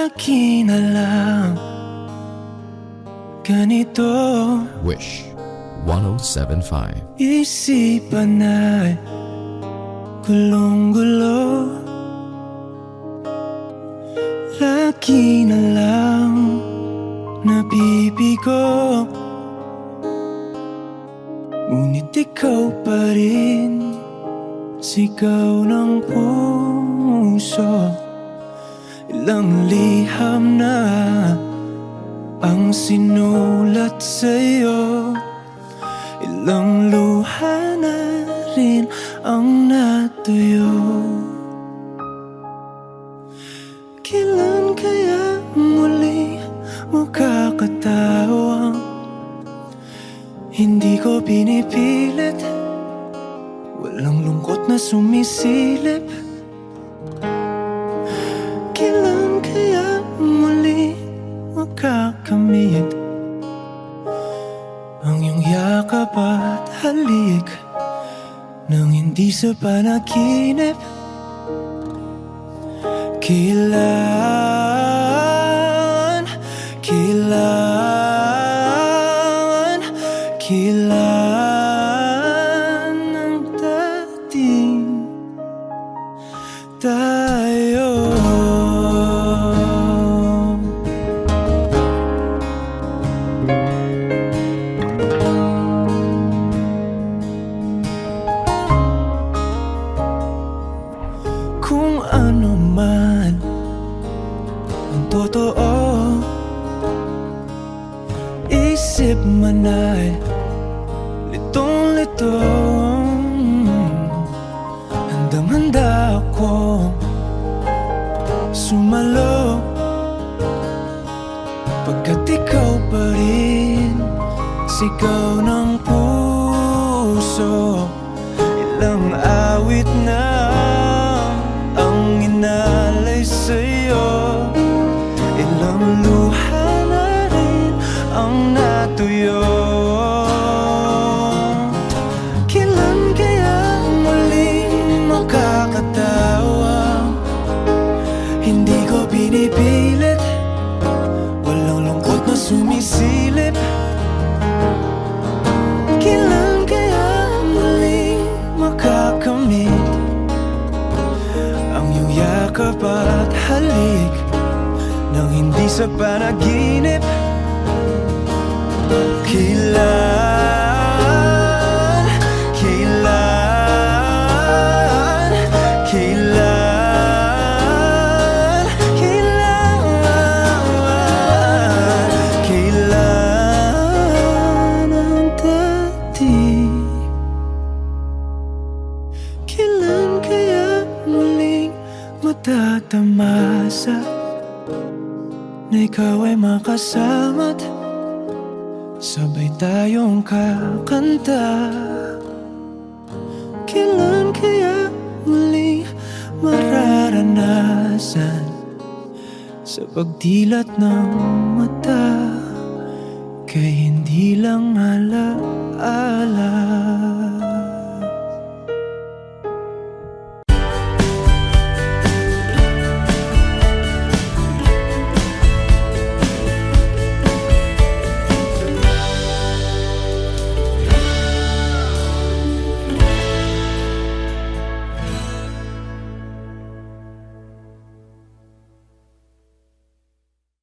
lagi na lang ganito. Wish 1075. Isipan ay gulong-gulo, lagi na lang nabibigo. Ngunit ikaw pa rin, sigaw ng puso. Ilang liham na ang sinulat sa'yo, ilang luha na rin ang natuyo. Kailan kaya muli makakatawang hindi ko pinipilit, walang lungkot na sumisilip? Kailan kaya muli makakamit ang iyong yakap at halik nang hindi sa panaginip? Kailan ang dating tayo? Kung ano man ang totoo, isip man ay litong-lito. Handang-handa akong sumalo, pagkat ikaw pa rin, sigaw ng puso. Ilang awit na ang inalay sa'yo, ilang luha na rin ang natuyo. Kailan kaya muling makakatawa? Hindi ko pinipilit, walang lungkot na sumisilip. Kailan kaya muling makakamit ang iyong yakap at halik nang hindi sa panaginip? Kailan ang dating? Kailan kaya muling matatamasa na ikaw ay makasama't sabay tayong kakanta? Kailan kaya muling mararanasan sa pagdilat ng mata kay hindi lang alaala?